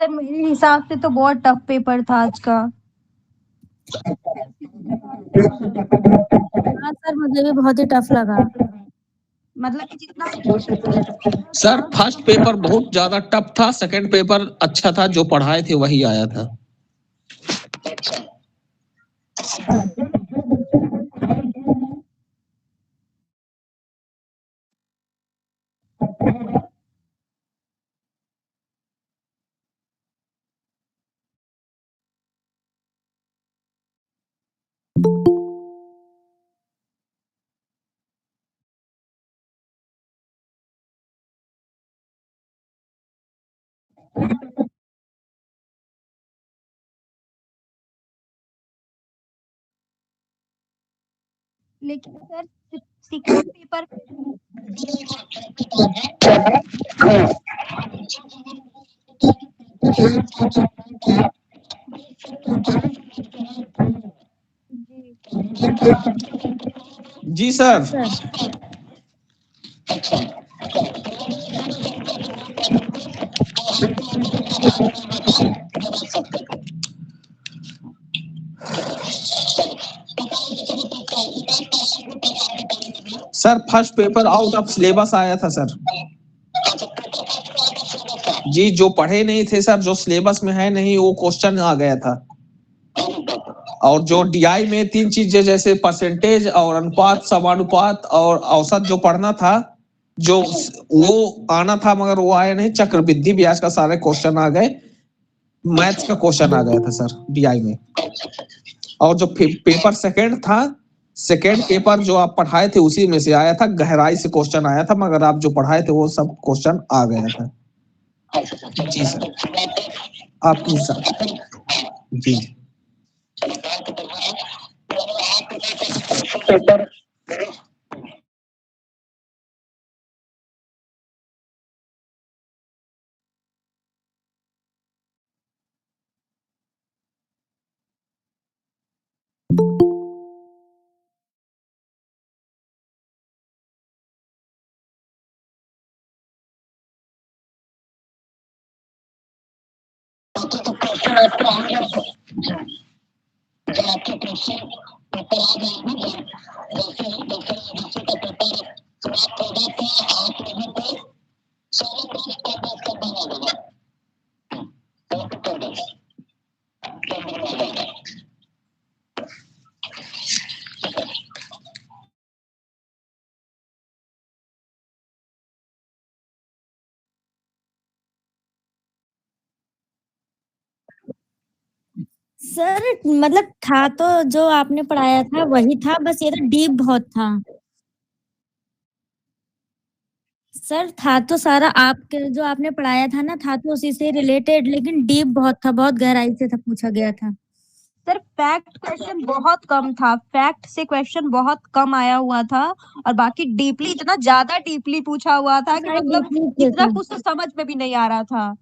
Sir मेरे हिसाब से तो बहुत टफ पेपर था आज का। हाँ सर, मुझे भी बहुत ही टफ लगा। मतलब कि जितना सर फर्स्ट पेपर बहुत ज्यादा टफ था, सेकंड पेपर अच्छा था, जो पढ़ाए थे वही आया था। लेकिन सर सेकंड पेपर जी sir. Sir sir first paper out of syllabus आया था सर। जी, जो पढ़े नहीं थे सर, जो सिलेबस में है नहीं, वो क्वेश्चन आ गया था। और जो डीआई में तीन चीजें जैसे परसेंटेज और अनुपात, समानुपात और औसत जो पढ़ना था, जो वो आना था मगर वो आया नहीं। चक्रवृद्धि ब्याज का सारे क्वेश्चन आ गए, मैथ्स का क्वेश्चन आ गया था सर डीआई में। और जो पेपर सेकंड था, सेकंड पेपर जो आप पढ़ाए थे उसी में से आया था, गहराई से क्वेश्चन आया था, मगर आप जो पढ़ाए थे वो सब क्वेश्चन आ गया था। जी सर, आपकी सर। जी सर मतलब था तो जो आपने पढ़ाया था वही था, बस ये तो डीप बहुत था। सर था तो सारा आपके जो आपने पढ़ाया था ना, था तो उसी से रिलेटेड, लेकिन डीप बहुत था, बहुत गहराई से था पूछा गया था। सर फैक्ट क्वेश्चन बहुत कम था, फैक्ट से क्वेश्चन बहुत कम आया हुआ था और बाकी डीपली इतना ज्यादा डीपली पूछा हुआ था कि सारे मतलब डीपली थे इतना सर। कुछ तो समझ में भी नहीं आ रहा था।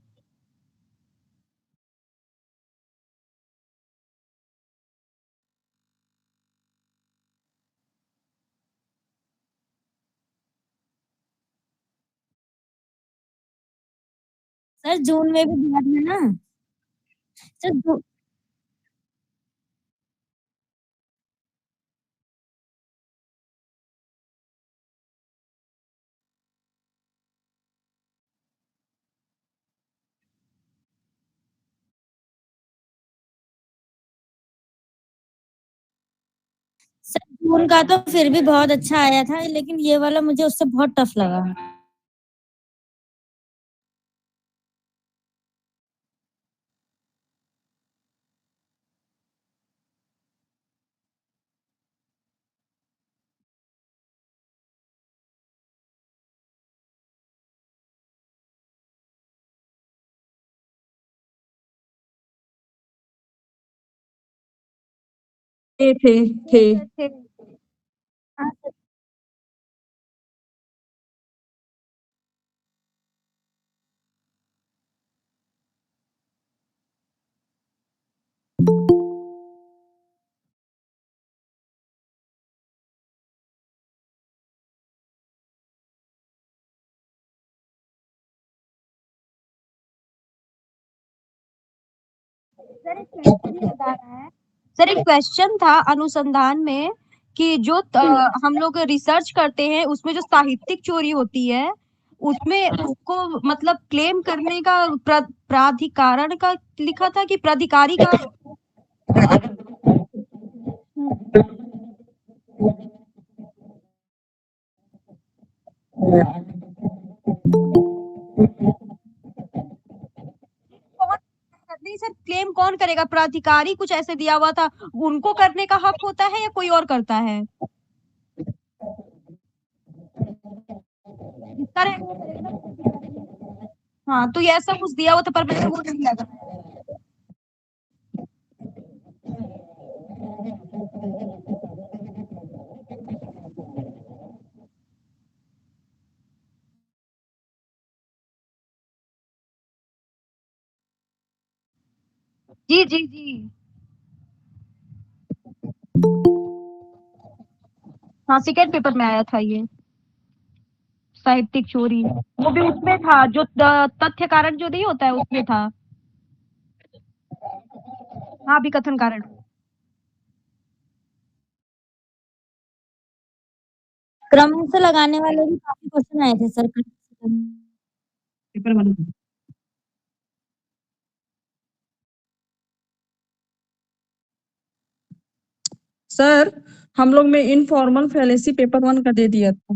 सर जून में भी दिया था ना सर। सर जून का तो फिर भी बहुत अच्छा आया था, लेकिन ये वाला मुझे उससे बहुत टफ लगा। थे हाँ, सर एक क्वेश्चन बता रहा है, सर एक क्वेश्चन था अनुसंधान में कि जो हम लोग रिसर्च करते हैं उसमें जो साहित्यिक चोरी होती है उसमें उसको मतलब क्लेम करने का प्राधिकरण का लिखा था कि प्राधिकारी का नहीं सर, क्लेम कौन करेगा? प्राधिकारी कुछ ऐसे दिया हुआ था, उनको करने का हक होता है या कोई और करता है? हाँ, तो ये ऐसा कुछ दिया हुआ था पर मैंने वो नहीं लगा। जी जी जी। हाँ, सेकेंड पेपर में आया था ये साहित्यिक चोरी, वो भी उसमें था जो तथ्य कारण जो नहीं होता है उसमें था। हाँ, भी कथन कारण। क्रम से लगाने वाले भी काफी क्वेश्चन आए थे सर। पेपर वाले सर हम लोग में इनफॉर्मल फैलेसी पेपर 1 का दे दिया था।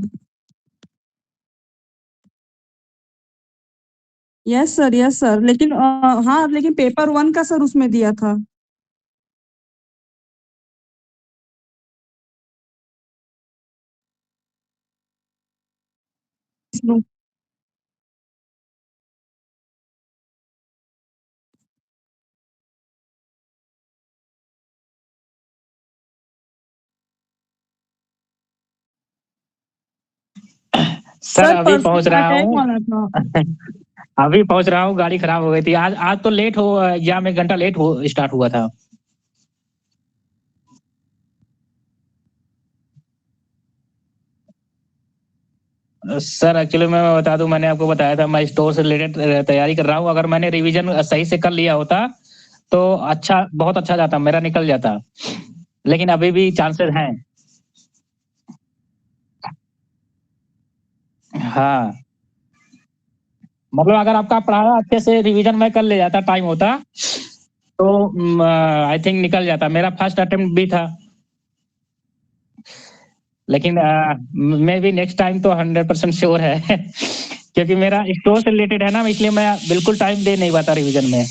यस सर, लेकिन हाँ लेकिन पेपर 1 का सर उसमें दिया था। सर अभी परसों पहुंच रहा अटैक हूँ। वाला था। अभी पहुंच रहा हूँ, गाड़ी खराब हो गई थी। आज आज तो लेट हो, एग्जाम 1 घंटा लेट हो स्टार्ट हुआ था। सर एक्चुअली मैं बता दूं, मैंने आपको बताया था मैं स्टोर से रिलेटेड तैयारी कर रहा हूँ। अगर मैंने रिवीजन सही से कर लिया होता तो अच्छा, बहुत अच्छा जाता, मेरा निकल जाता। लेकिन अभी भी चांसेस हैं। हाँ, मतलब अगर आपका पढ़ाया अच्छे से, रिवीजन मैं कर ले जाता, टाइम होता तो आई थिंक निकल जाता। मेरा फर्स्ट अटेम्प्ट भी था, लेकिन मे बी नेक्स्ट टाइम तो 100% श्योर है क्योंकि मेरा स्टोर से रिलेटेड है ना, इसलिए मैं बिल्कुल टाइम दे नहीं पाता रिवीजन में।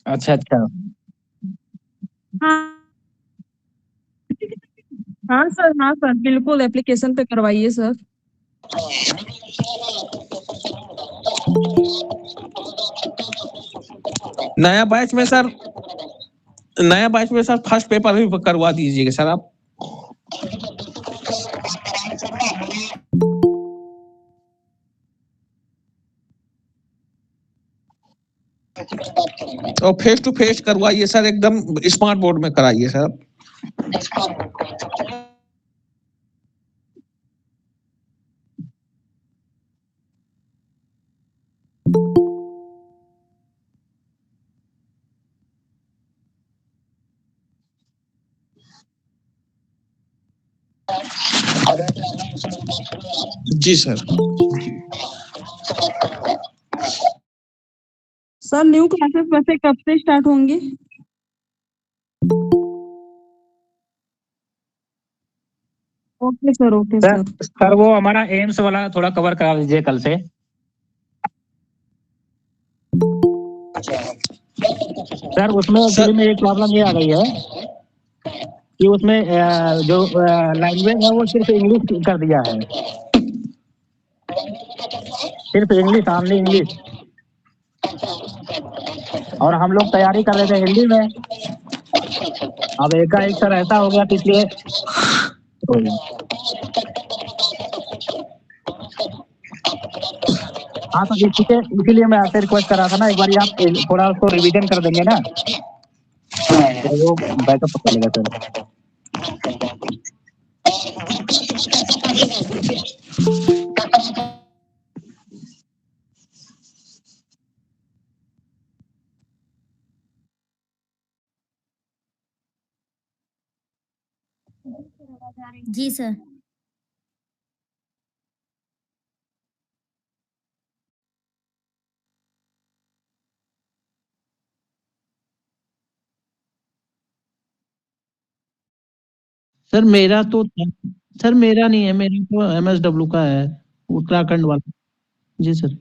अच्छा अच्छा। हाँ हाँ सर बिल्कुल एप्लीकेशन पे करवाइए सर। नया बैच में सर, नया बैच में सर फर्स्ट पेपर भी करवा दीजिएगा सर आप। और फेस टू फेस करवाइए सर, एकदम स्मार्ट बोर्ड में कराइए sir. Ji sir. Sir new classes वैसे कब से स्टार्ट होंगी? Okay sir sir. सर वो हमारा एम्स वाला थोड़ा कवर करा दीजिए कल से। सर उसमें एक्चुअली में एक प्रॉब्लम ये आ गई है कि उसमें जो लैंग्वेज है वो सिर्फ इंग्लिश कर दिया है, सिर्फ इंग्लिश, ऑनली इंग्लिश। और हम लोग तैयारी कर रहे थे हिंदी में, अब एकाएक सर ऐसा हो गया, तो इसलिए हाँ, तो इसीलिए मैं आपसे रिक्वेस्ट कर रहा था ना, एक बार आप थोड़ा उसको रिवीजन कर देंगे ना तो वो बैकअप चलेगा सर। जी सर। सर मेरा तो सर मेरा नहीं है, मेरा तो MSW का है, उत्तराखंड वाला। जी सर।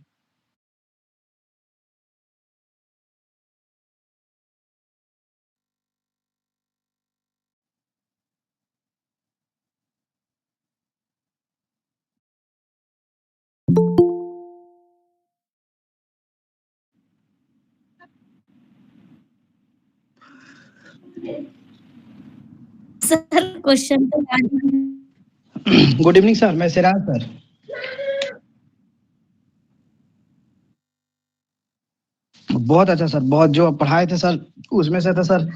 सर क्वेश्चन तो याद नहीं। गुड इवनिंग सर, मैं सिराज सर। बहुत अच्छा सर, बहुत जो पढ़ाए थे सर उसमें से तो सर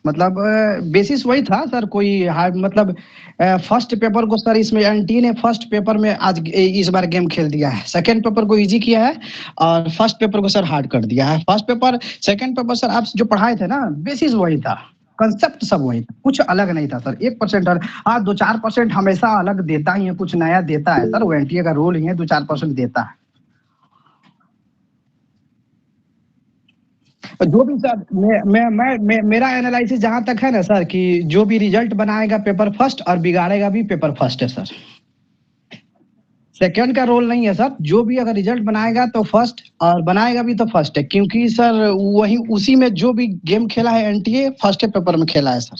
मतलब बेसिस वही था सर। कोई हार्ड मतलब फर्स्ट पेपर को सर इसमें एनटी ने फर्स्ट पेपर में आज इस बार गेम खेल दिया है। सेकंड पेपर को इजी किया है और फर्स्ट पेपर को सर हार्ड कर दिया है। First paper second paper sir आप जो पढ़ाए थे ना बेसिस वही था, कंसेप्ट सब वही था, कुछ अलग नहीं था सर। 1% हाँ 2-4% हमेशा अलग देता ही है, कुछ नया देता है सर। वो एनटीए का रोल ही है, 2-4% देता है। जो भी सर मेरा एनालिसिस जहां तक है ना सर कि जो भी रिजल्ट बनाएगा पेपर फर्स्ट और बिगाड़ेगा भी पेपर फर्स्ट है सर। सेकंड का रोल नहीं है सर। जो भी अगर रिजल्ट बनाएगा तो फर्स्ट और बनाएगा भी तो फर्स्ट है, क्योंकि सर वही उसी में जो भी गेम खेला है एनटीए फर्स्ट पेपर में खेला है सर।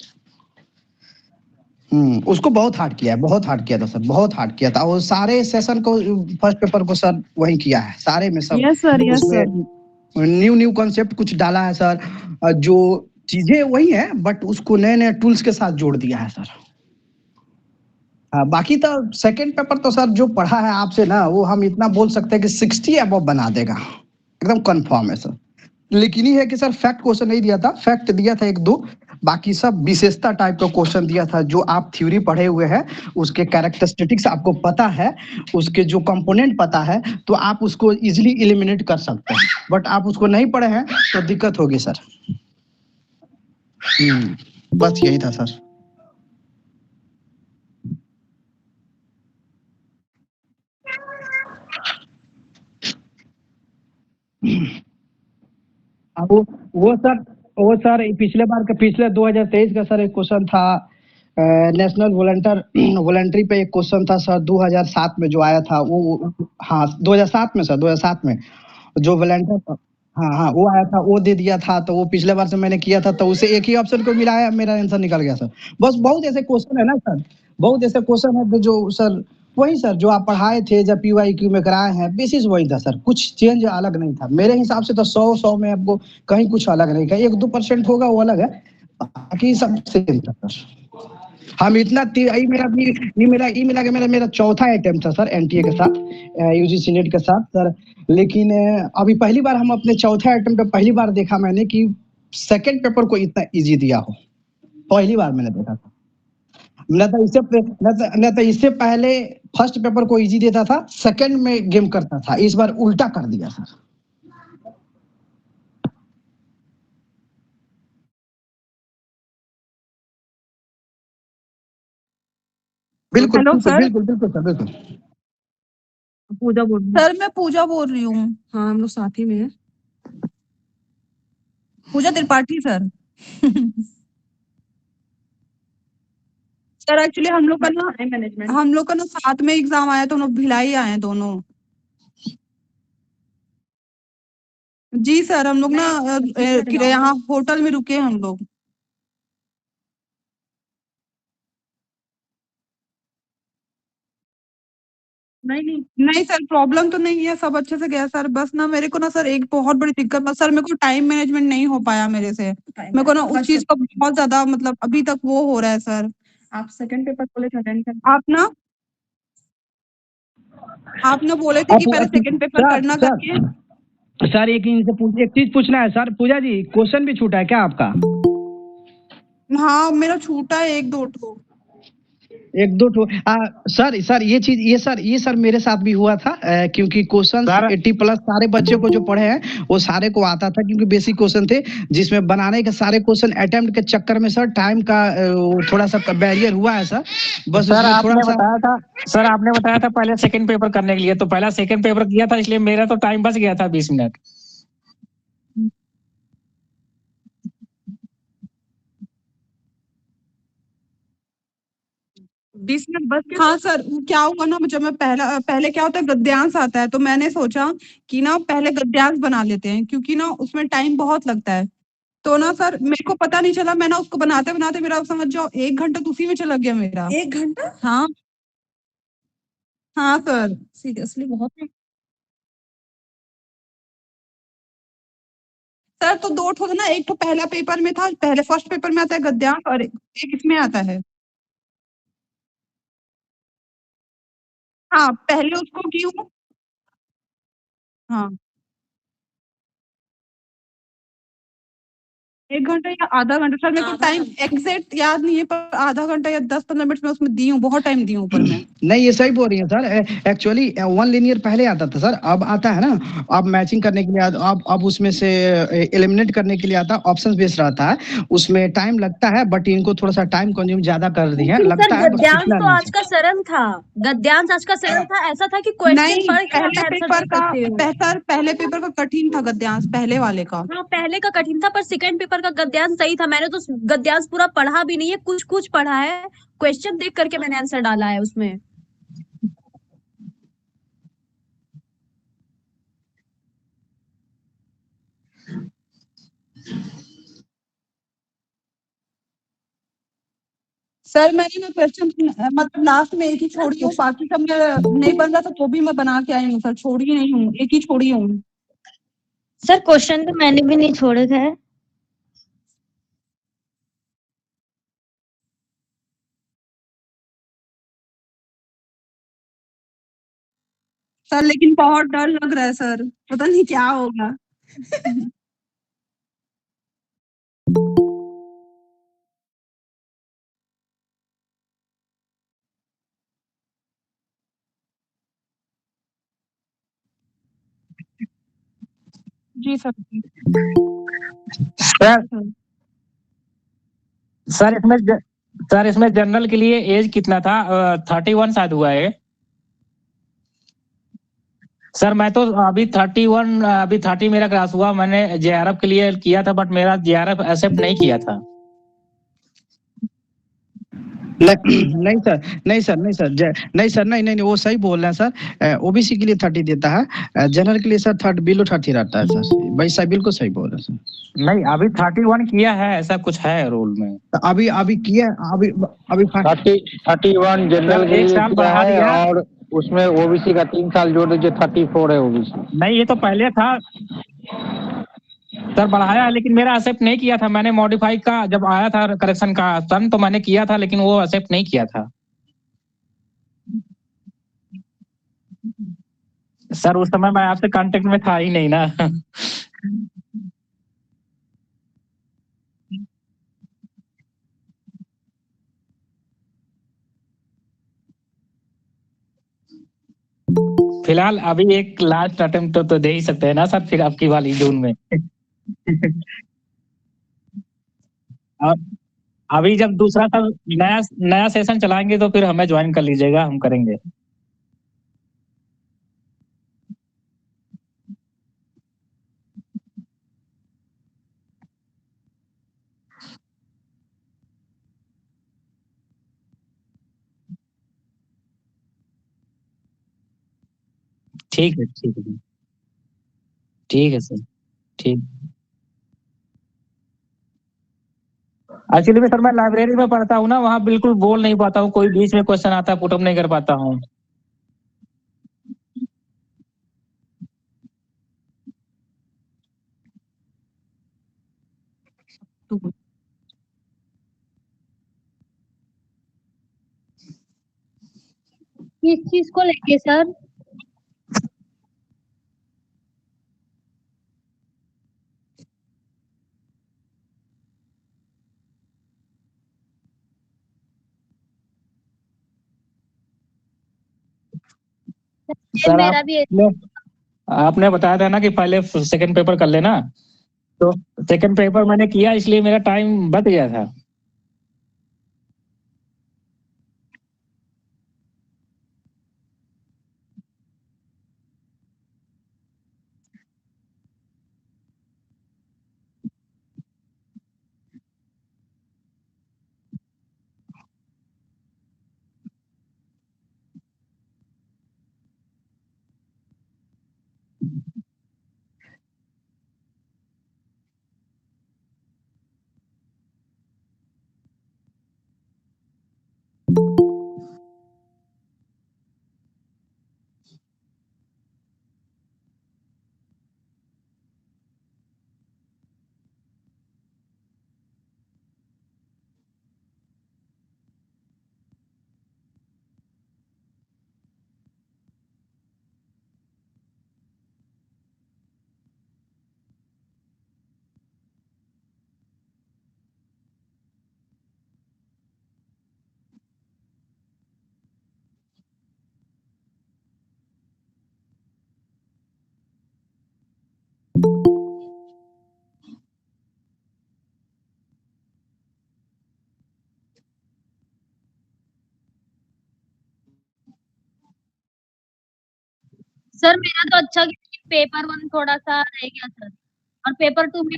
उसको बहुत हार्ड किया है, बहुत हार्ड किया था सर, बहुत हार्ड किया था। और सारे सेशन को फर्स्ट पेपर को सर वही किया है, सारे में सब। Yes sir, yes sir. New concept कुछ डाला है सर। जो चीजें वही है बट उसको नए नए टूल्स के साथ जोड़ दिया है सर। बाकी तो सेकंड पेपर तो सर जो पढ़ा है आपसे ना, वो हम इतना बोल सकते हैं कि 60 अबव बना देगा, एकदम कंफर्म है सर। लेकिन ये है कि सर फैक्ट क्वेश्चन नहीं दिया था, फैक्ट दिया था 1-2। बाकी सब विशेषता टाइप का क्वेश्चन दिया था। जो आप थ्योरी पढ़े हुए हैं उसके कैरेक्टरिस्टिक्स आपको पता है, उसके जो कंपोनेंट पता है, तो आप उसको इजीली एलिमिनेट कर सकते हैं। बट आप उसको नहीं पढ़े हैं तो दिक्कत होगी सर। बस यही था सर। वो सर पिछले बार का, पिछले 2023 का सर एक क्वेश्चन था नेशनल वॉलंटरी पे। एक क्वेश्चन था सर 2007 में जो आया था वो। हाँ 2007 में सर, 2007 में जो वॉलंटियर। हाँ हाँ वो आया था, वो दे दिया था। तो वो पिछले बार से मैंने किया था, तो उसे एक ही ऑप्शन को मिला है, मेरा आंसर निकल गया सर। बस बहुत ऐसे क्वेश्चन है ना सर, बहुत ऐसे क्वेश्चन है जो सर वही सर जो आप पढ़ाए थे जब PYQ में कराए हैं, बेसिस वही था सर। कुछ चेंज अलग नहीं था मेरे हिसाब से तो। 100 में आपको कहीं कुछ अलग नहीं था। 1-2% होगा वो अलग है, बाकी सब सेम था सर। हम इतना ये मिला के मेरा चौथा अटेम्प्ट था सर एनटीए के साथ, यूजीसी नेट के साथ सर। लेकिन अभी पहली बार हम अपने चौथे अटेम्प्ट पे पहली बार देखा मैंने कि सेकंड पेपर को इतना इजी दिया हो। पहली बार मैंने देखा था। न तो इससे पहले फर्स्ट पेपर को इजी देता था, सेकंड में गेम करता था। इस बार उल्टा कर दिया सर। बिल्कुल हेलो बिल्कुल सर। बिल्कुल बिल्कुल सर, बिल्कुल। पूजा बोल रही हूँ सर। मैं पूजा बोल रही हूँ। हाँ हम लोग साथ ही में हैं। पूजा त्रिपाठी सर। सर एक्चुअली हम लोग का ना साथ में एग्जाम आया तो हम लोग भिलाई आए हैं दोनों। जी सर, हम लोग ना यहाँ होटल में रुके हम लोग। नहीं सर, प्रॉब्लम तो नहीं है, सब अच्छे से गया सर। बस ना मेरे को ना सर एक बहुत बड़ी दिक्कत बस सर, मेरे को टाइम मैनेजमेंट नहीं हो पाया मेरे से। मेरे को ना उस चीज का बहुत ज्यादा मतलब अभी तक वो हो रहा है सर। आप सेकंड पेपर कॉलेज अटेंड कर। आप ना बोले थे कि पहले सेकंड पेपर करना करके। सर एक चीज पूछना है सर। पूजा जी क्वेश्चन भी छूटा है क्या आपका? हाँ मेरा छूटा है 1-2 ठो। एक दो ठो सर ये सर मेरे साथ भी हुआ था क्योंकि क्वेश्चन सर 80 प्लस सारे बच्चे को जो पढ़े हैं वो सारे को आता था क्योंकि बेसिक क्वेश्चन थे जिसमें बनाने के सारे क्वेश्चन अटेम्प्ट के चक्कर में सर टाइम का थोड़ा सा बैरियर हुआ है सर बस सर उसमें थोड़ा आपने सा बताया था सर आपने बताया था पहले सेकंड पेपर करने के लिए, तो पहला सेकंड पेपर किया था, इसलिए मेरा तो टाइम बच गया था 20 मिनट। 20 मिनट बस के हाँ सर क्या हुआ ना जब मैं पहले क्या होता है गद्यांश आता है तो मैंने सोचा कि ना पहले गद्यांश बना लेते हैं क्योंकि ना उसमें टाइम बहुत लगता है तो ना सर मेरे को पता नहीं चला मैं ना उसको बनाते बनाते मेरा समझ जाओ 1 घंटा तो उसी में चला गया मेरा 1 घंटा हाँ हाँ सर सीरियसली बहुत सर तो दो ठो था ना एक तो पहला पेपर में था पहले फर्स्ट पेपर में आता है गद्यांश और एक इसमें आता है हाँ पहले उसको क्यों हाँ 1 घंटा या आधा घंटा सर मेरे को टाइम एग्जैक्ट याद नहीं है पर आधा घंटा या 10-15 मिनट में उसमें दी हूँ बहुत टाइम दी हूँ ऊपर में नहीं ये सही बोल रही है सर एक्चुअली वन लिनियर पहले आता था सर अब आता है ना अब मैचिंग करने के लिए अब उसमें से एलिमिनेट करने के लिए आता है ऑप्शन बेस्ड रहता है उसमें टाइम लगता है बट इनको थोड़ा सा टाइम कंज्यूम ज्यादा कर दी है लेकिन सर लगता है बस गद्यांश इतना तो नहीं आज का सरल था। गद्यांश आज का सरल था, ऐसा था कि क्वेश्चन नहीं पढ़ के आप पहले आंसर पेपर दे का सकते हो। सर पहले पेपर का कठिन था गद्यांश पहले वाले का हाँ पहले का कठिन था पर सेकंड पेपर का गद्यांश सही था। मैंने तो गद्यांश पूरा पढ़ा भी नहीं है, कुछ कुछ पढ़ा है, क्वेश्चन देख करके मैंने आंसर डाला है उसमें। सर मैंने ना क्वेश्चन मतलब लास्ट में एक ही छोड़ी हूँ बाकी सब मैं नहीं बन रहा था तो भी मैं बना के आई हूँ सर छोड़ी नहीं हूँ एक ही छोड़ी हूँ सर क्वेश्चन तो मैंने भी नहीं छोड़े थे। सर लेकिन बहुत डर लग रहा है सर पता नहीं क्या होगा जी सर सर सर इसमें सर इसमें जनरल के लिए एज कितना था? 31 शायद हुआ है। सर मैं तो अभी 31 अभी 30 मेरा क्रॉस हुआ, मैंने जेआरएफ के लिए किया था बट मेरा जेआरएफ एक्सेप्ट नहीं किया था। नहीं सर नहीं वो सही बोल रहे हैं सर ओबीसी के लिए 30 देता है जनरल के लिए सर बिलो 30 रहता है सर भाई साहब बिल्कुल सही बोल रहे हैं सर नहीं अभी 31 किया है, ऐसा कुछ है रूल में। तो अभी किया अभी अभी 31 जनरल सर के एक लिए साल किया बढ़ा है दिया। और उसमें ओबीसी का 3 साल जोड़ दीजिए 34 है ओबीसी। नहीं ये तो पहले था सर, बढ़ाया है लेकिन मेरा एक्सेप्ट नहीं किया था। मैंने मॉडिफाई का जब आया था करेक्शन का ऑप्शन तो मैंने किया था लेकिन वो एक्सेप्ट नहीं किया था। सर उस समय मैं आपसे कांटेक्ट में था ही नहीं ना। फिलहाल अभी एक लास्ट अटेम्प्ट तो दे ही सकते हैं ना सर, फिर आपकी वाली जून में। और अभी जब दूसरा साल नया नया सेशन चलाएंगे तो फिर हमें ज्वाइन कर लीजिएगा, हम करेंगे। ठीक है ठीक है ठीक है सर ठीक। एक्चुअली में सर मैं लाइब्रेरी में पढ़ता हूँ ना, वहाँ बिल्कुल बोल नहीं पाता हूँ, कोई बीच में क्वेश्चन आता है पुटअप नहीं कर पाता हूँ। किस चीज को लेके सर? सर मेरा भी आपने बताया था ना कि पहले सेकंड पेपर कर लेना, तो सेकंड पेपर मैंने किया, इसलिए मेरा टाइम बच गया था। सर मेरा तो अच्छा गया, पेपर 1 थोड़ा सा रह गया सर, और पेपर 2 में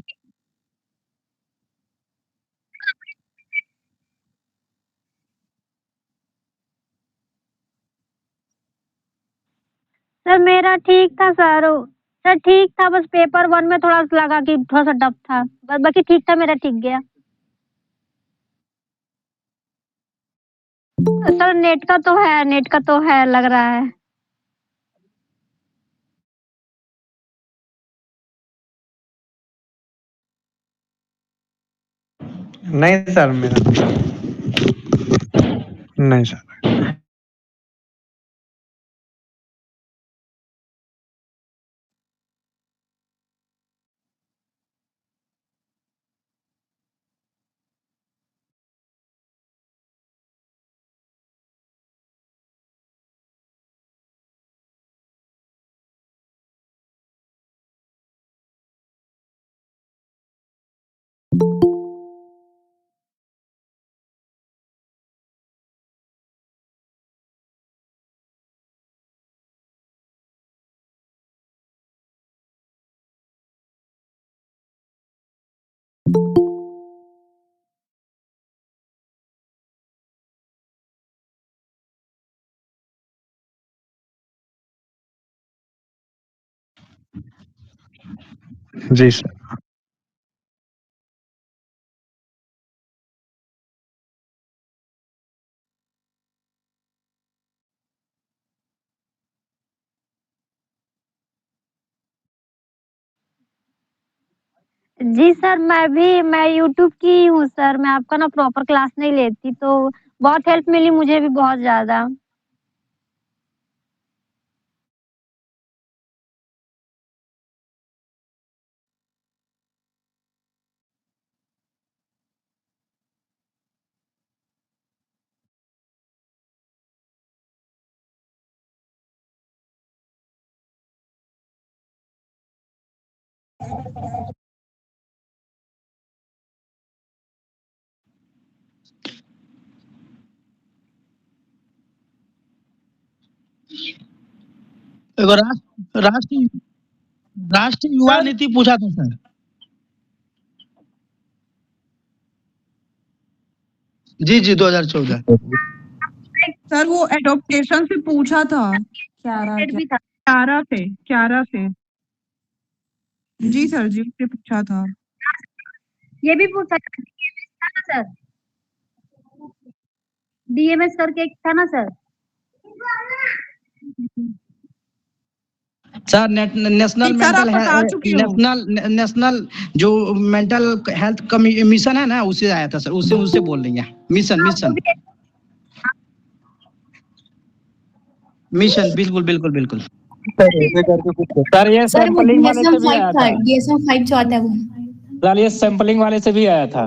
सर मेरा ठीक था सर। सर ठीक था, बस पेपर 1 में थोड़ा सा लगा कि थोड़ा सा टफ था, बस बाकी ठीक था, मेरा ठीक गया। सर नेट का तो है लग रहा है। नहीं सर, मेरा नहीं sir. Ji sir. Ji sir, मैं यूट्यूब की हूँ सर, मैं आपका ना प्रॉपर क्लास नहीं लेती, तो बहुत हेल्प मिली मुझे भी बहुत ज्यादा। एगो राष्ट्रीय राष्ट्रीय युवा नीति पूछा था सर। जी 2014। सर वो एडॉप्टेशन से पूछा था, क्यारा से। जी सर, जी उससे पूछा था। ये भी पूछा था ना सर, डीएमएस करके एक था ना सर। सर नेशनल सर आप मेंटल बता चुकी हो। नेशनल जो मेंटल हेल्थ मिशन है ना, उससे आया था सर, उससे बोल रही हैं। मिशन बिल्कुल बिल्कुल बिल्कुल। सर ये सैंपलिंग वाले से भी आया था। DSM-5 जो आता है वो। सर ये सैंपलिंग वाले से भी आया था।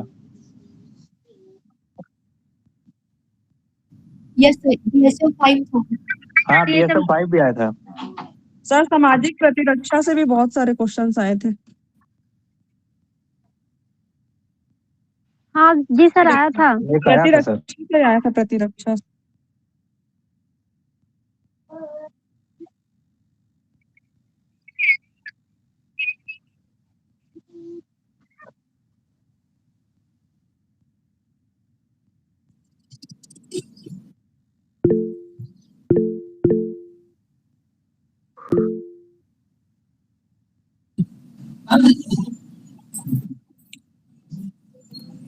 यस सर, DSM-5 था। हाँ PSF 5 भी आया था। सर सामाजिक प्रतिरक्षा से भी बहुत सारे क्वेश्चंस आए थे। हाँ जी सर आया था। एक आया था सर। प्रतिरक्षा से आया था, प्रतिरक्षा।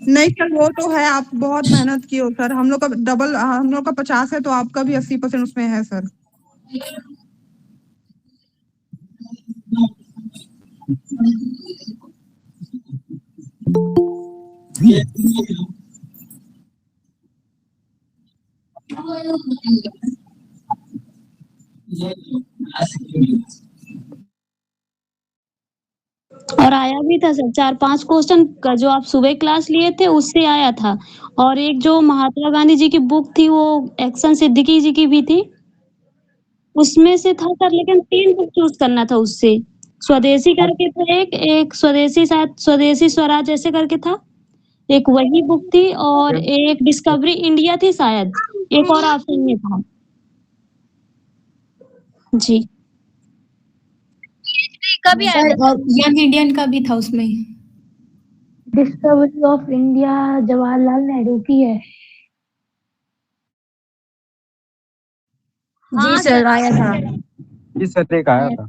नहीं सर वो तो है, आप बहुत मेहनत की हो सर। हम लोग का डबल, हम लोग का 50 है तो आपका भी 80% उसमें है सर। और आया भी था सर 4-5 क्वेश्चन का जो आप सुबह क्लास लिए थे उससे आया था। और एक जो महात्मा गांधी जी की बुक थी वो एक्शन सिद्दीकी जी की भी थी, उसमें से था सर। लेकिन 3 बुक चूज करना था उससे। स्वदेशी करके था एक स्वदेशी, शायद स्वदेशी स्वराज ऐसे करके था, एक वही बुक थी, और एक डिस्कवरी इंडिया थी शायद, एक और ऑप्शन में था जी। कभी आया था यंग इंडियन का भी था उसमें। Discovery of India Jawaharlal Nehru की है। जी सर आया था। जी सर एक आया था।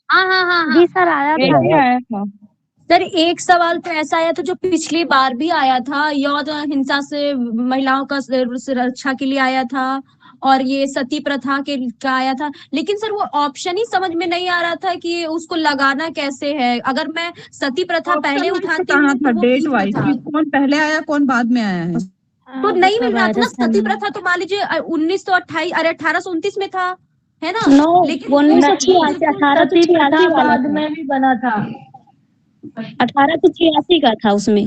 हाँ जी सर आया था। आया था सर एक सवाल तो ऐसा आया था जो पिछली बार भी आया था, यौन हिंसा से महिलाओं का सुरक्षा के लिए आया था, और ये सती प्रथा के का आया था। लेकिन सर वो ऑप्शन ही समझ में नहीं आ रहा था कि उसको लगाना कैसे है। अगर मैं सती प्रथा पहले उठाती हूँ था तो वो डेट किस में वाइज था? कि कौन पहले आया कौन बाद में आया है। तो नहीं मिल रहा था ना। सती प्रथा तो मान लीजिए 1928 अरे 1829 में था, है ना? लेकिन 1986 1886 बाद में भी बना था। 1886 का था उसमें।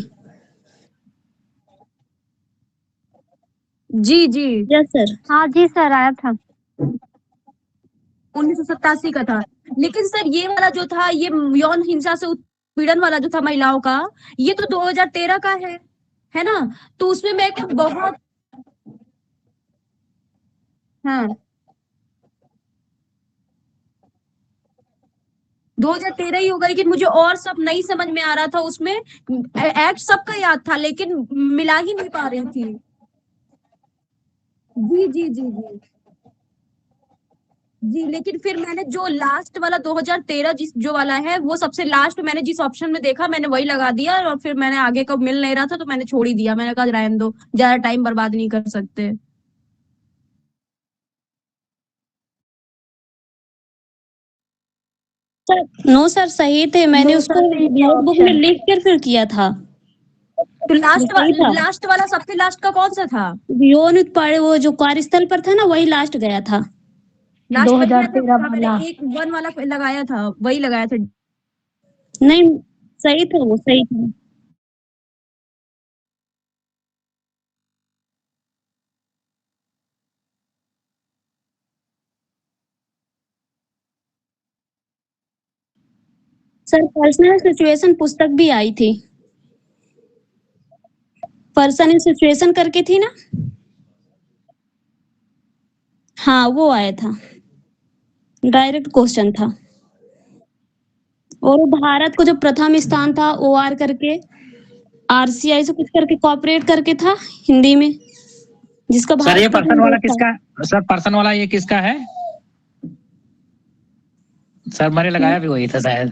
जी जी यस सर। हाँ जी सर आया था। 1987 का था। लेकिन सर ये वाला जो था, ये यौन हिंसा से उत्पीड़न वाला जो था महिलाओं का, ये तो 2013 का है ना? तो उसमें मैं बहुत हाँ 2013 ही होगा। लेकिन मुझे और सब नहीं समझ में आ रहा था उसमें। एक्ट सबका याद था लेकिन मिला ही नहीं पा रही थी। जी जी जी जी जी। लेकिन फिर मैंने जो लास्ट वाला 2013 जिस जो वाला है वो सबसे लास्ट मैंने जिस ऑप्शन में देखा मैंने वही लगा दिया, और फिर मैंने आगे का मिल नहीं रहा था तो मैंने छोड़ ही दिया। मैंने कहा रहने दो, ज्यादा टाइम बर्बाद नहीं कर सकते। सर नो सर सही थे, मैंने उसको नोटबुक में लिख कर फिर किया था। तो सही था। लास्ट वाला सबसे लास्ट का कौन सा था? यौन उत्पीड़न वो जो कार्यस्थल पर था ना वही लास्ट गया था। लास्ट 2013 मैंने वाला। एक वन वाला लगाया था, वही लगाया था। नहीं सही था, वो सही था। सर पर्सनल सिचुएशन पुस्तक भी आई थी, पर्सन इन सिचुएशन करके थी ना। हाँ वो आया था, डायरेक्ट क्वेश्चन था। और भारत को जो प्रथम स्थान था OR करके, RCI से कुछ करके कॉपरेट करके था हिंदी में, जिसका सर ये भारत पर्सन वाला किसका? सर पर्सन वाला ये किसका है? सर मैंने लगाया भी वही था शायद।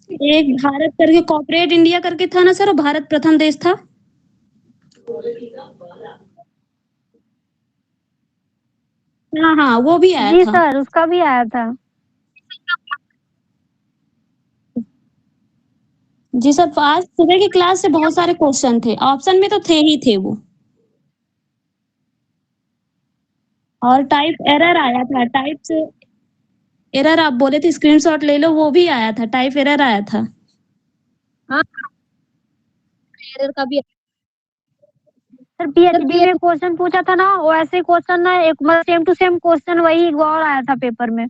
एक भारत करके कॉपरेट इंडिया करके था ना सर, और भारत प्रथम देश था। हाँ हाँ वो भी आया था। सर उसका भी आया था। जी सर आज सुबह की क्लास से बहुत सारे क्वेश्चन थे, ऑप्शन में तो थे ही थे वो। और टाइप एरर आया था, टाइप से एरर आप बोले थे स्क्रीनशॉट ले लो, वो भी आया था, टाइप एरर आया था। एरर का भी। सर पीएचडी में क्वेश्चन पूछा था ना, वो ऐसे क्वेश्चन ना, एक मतलब सेम टू सेम क्वेश्चन वही और आया था पेपर में।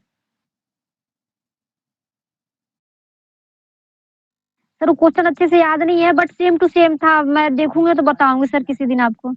सर वो क्वेश्चन अच्छे से याद नहीं है, बट सेम टू सेम था। मैं देखूंगी तो बताऊंगी सर किसी दिन आपको।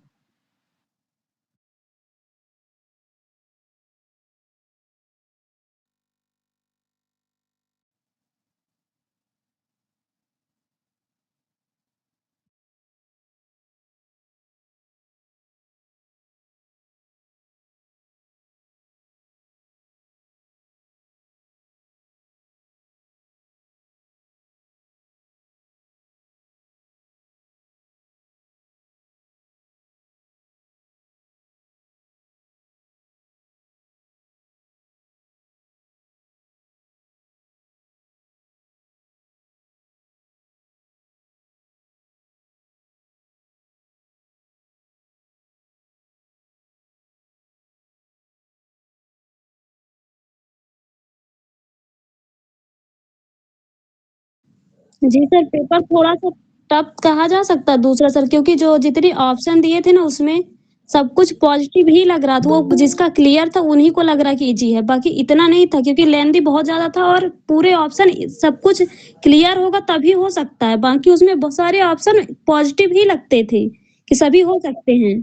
जी सर, पेपर थोड़ा सा टफ कहा जा सकता है दूसरा सर, क्योंकि जो जितने ऑप्शन दिए थे ना उसमें सब कुछ पॉजिटिव ही लग रहा था। वो जिसका क्लियर था उन्हीं को लग रहा कि इजी है, बाकी इतना नहीं था, क्योंकि लेंथी बहुत ज्यादा था और पूरे ऑप्शन सब कुछ क्लियर होगा तभी हो सकता है। बाकी उसमें बहुत सारे ऑप्शन पॉजिटिव ही लगते थे कि सभी हो सकते हैं,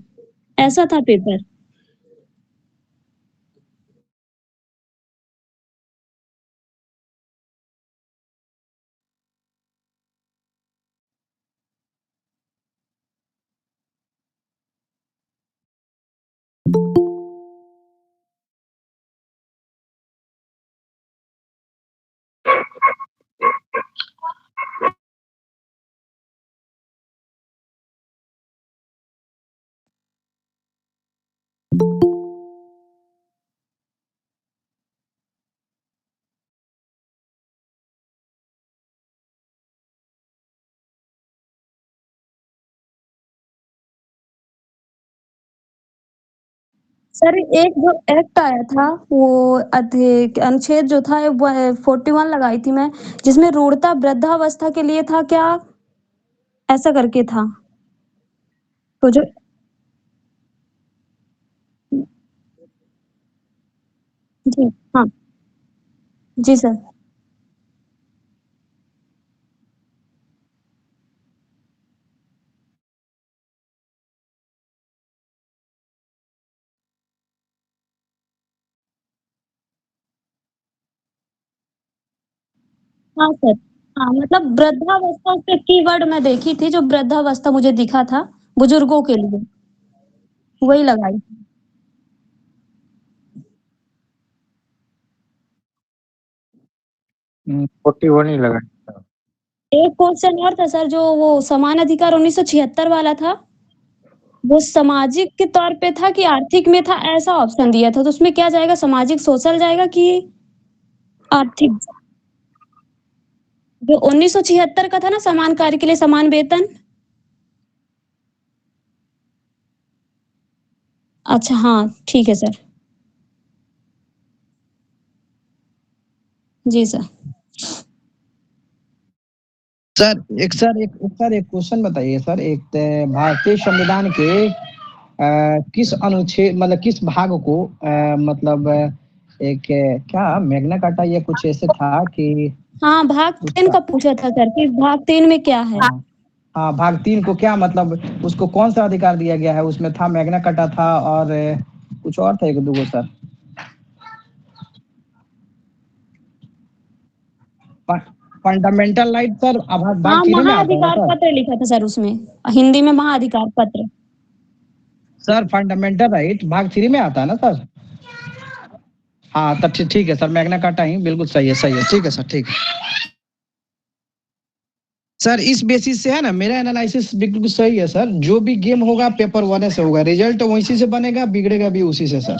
ऐसा था पेपर। सर एक जो एक्ट आया था वो अधिक अनुच्छेद जो था 41 लगाई थी मैं, जिसमें रूढ़ता वृद्धावस्था के लिए था क्या, ऐसा करके था। तो जो जी हाँ, जी सर। हाँ सर, हाँ मतलब वृद्धावस्था पे कीवर्ड मैं देखी थी, जो वृद्धावस्था मुझे दिखा था बुजुर्गों के लिए, वही लगाई थी। 41 ही लगा। एक क्वेश्चन और था सर, जो वो समान अधिकार 1976 वाला था, वो सामाजिक के तौर पे था कि आर्थिक में था, ऐसा ऑप्शन दिया था। तो उसमें क्या जाएगा, सामाजिक सोशल जाएगा कि आर्थिक? जो 1976 का था ना, समान कार्य के लिए समान वेतन। अच्छा हाँ, ठीक है सर। जी सर। एक क्वेश्चन बताइए सर। एक भारतीय संविधान के किस अनुच्छेद मतलब किस भाग को मतलब एक क्या मैग्ना कार्टा या कुछ ऐसे था कि हाँ, भाग 3 का पूछा था सर कि भाग 3 में क्या है? हाँ भाग 3 को क्या मतलब उसको कौन सा अधिकार दिया गया है? उसमें था मैग्ना कार्टा था और कुछ और था एक दो सर। फंडामेंटल राइट सर भाग हाँ, 3 में आता है ना महाअधिकार सर? पत्र लिखा था सर उसमें, हिंदी में महाअधिकार पत्र। सर फंडामेंटल राइट भाग 3 में आता है ना सर? हाँ तब ठीक है सर, मैग्ना कार्टा ही बिल्कुल सही है, ठीक है सर, ठीक है सर। इस बेसिस से है ना, मेरा एनालिसिस बिल्कुल सही है सर। जो भी गेम होगा पेपर 1 से होगा, रिजल्ट वैसी से बनेगा, बिगड़ेगा भी उसी से सर।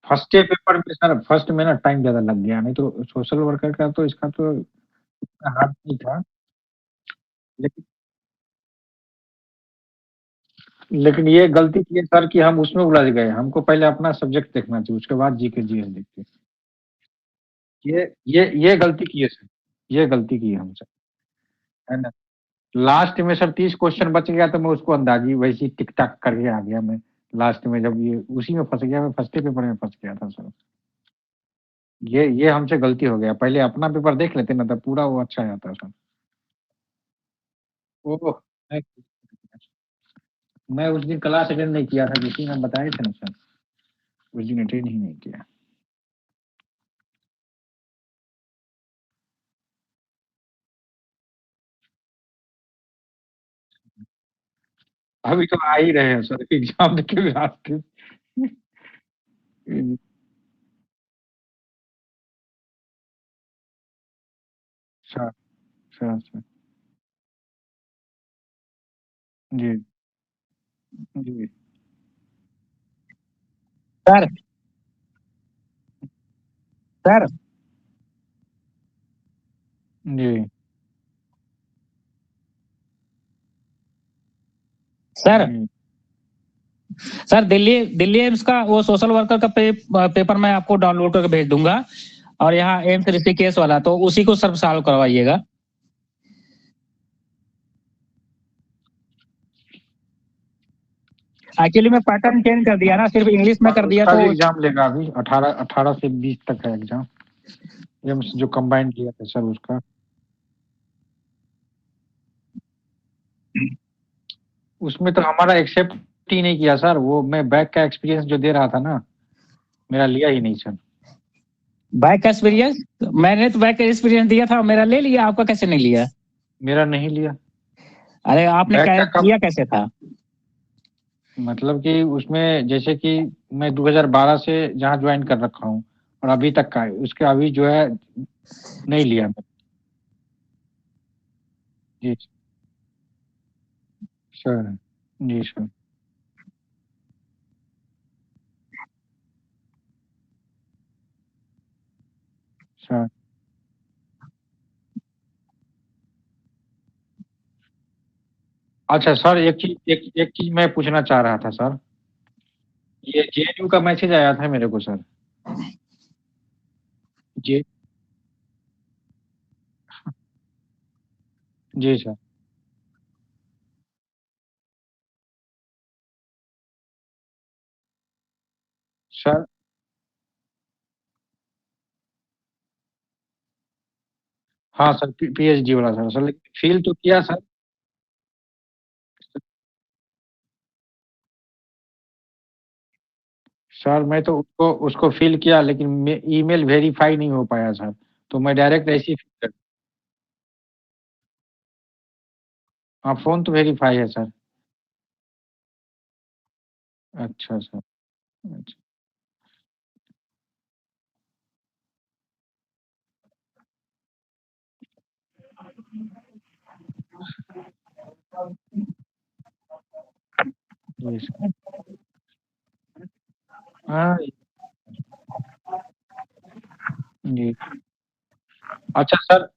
फर्स्ट पेपर में सर, फर्स्ट में ना टाइम ज्यादा लग गया, नहीं तो सोशल वर्कर का तो इसका तो इतना हार्ड नहीं था, लेकिन लेकिन ये गलती की है सर कि हम उसमें उलझ गए। हमको पहले अपना सब्जेक्ट देखना चाहिए, उसके बाद जीके जीएस देखते। ये गलती की है सर, ये गलती की है हमसे, है ना। लास्ट में सर 30 क्वेश्चन बच गया तो मैं उसको अंदाजी वैसे ही टिक टाक करके आ गया मैं। लास्ट में जब ये उसी में फंस गया, मैं फर्स्ट पेपर में फंस गया था सर। ये हमसे गलती हो गया, पहले अपना पेपर देख लेते ना तो पूरा वो अच्छा जाता सर। ओह, मैं मैं उस दिन क्लास अटेंड नहीं किया था, जिस दिन हम बताए थे ना सर, उस दिन अटेंड ही नहीं किया। अभी तो आ ही रहे हैं सर, एग्जाम देके भी आते। Sir sir sir ji ji sir sir ji sir sir Delhi Delhi AIIMS का वो सोशल वर्कर का पेपर मैं आपको डाउनलोड करके भेज दूंगा, और यहाँ एम्स ऋषिकेश वाला तो उसी को सब सॉल्व करवाइएगा। एक्चुअली मैं पैटर्न चेंज कर दिया ना, सिर्फ इंग्लिश में कर दिया तो एग्जाम लेगा अभी 18 से 20 तक है एग्जाम, एम्स जो कंबाइन किया था सर उसका। उसमें तो हमारा एक्सेप्ट ही नहीं किया सर, वो मैं बैक का एक्सपीरियंस जो दे रहा था ना, मेरा लिया ही नहीं सर। बैक का एक्सपीरियंस? मैंने तो बैक का एक्सपीरियंस दिया था, मेरा ले लिया, आपका कैसे नहीं लिया? मेरा नहीं लिया। अरे आपने किया कैसे था? मतलब कि उसमें जैसे कि मैं 2012 से जहाँ ज्वाइन कर रखा हूँ और अभी तक का है, उसके अभी जो है नहीं लिया मैं। जी सर, जी सर। सर अच्छा सर, एक चीज मैं पूछना चाह रहा था सर, ये जेएनयू का मैसेज आया था मेरे को sir. Ji ji sir. Sir हाँ सर, पीएचडी वाला सर, लेकिन फील तो किया सर। सर मैं तो उसको उसको फील किया, लेकिन ईमेल वेरीफाई नहीं हो पाया सर, तो मैं डायरेक्ट ऐसे ही fill कर। हाँ, फोन तो वेरीफाई है सर। अच्छा सर। अच्छा जी सर। हाँ जी। अच्छा सर,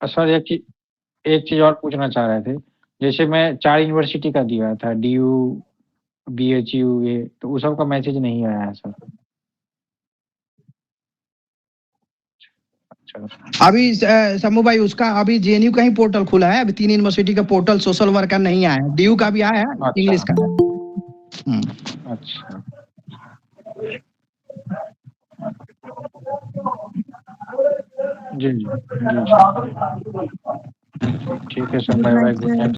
सर एक चीज और पूछना चाह रहे थे। जैसे मैं 4 यूनिवर्सिटी का दिया था, डीयू, बीएचयू, ये तो उस सब का मैसेज नहीं आया है सर। अच्छा अभी समू भाई उसका अभी जेएनयू का ही पोर्टल खुला है, अभी 3 यूनिवर्सिटी का पोर्टल सोशल वर्क का नहीं आया है, डीयू का भी आया है, इंग्लिश का। अच्छा जी जी जी सर। ठीक है sir, bye bye, good night.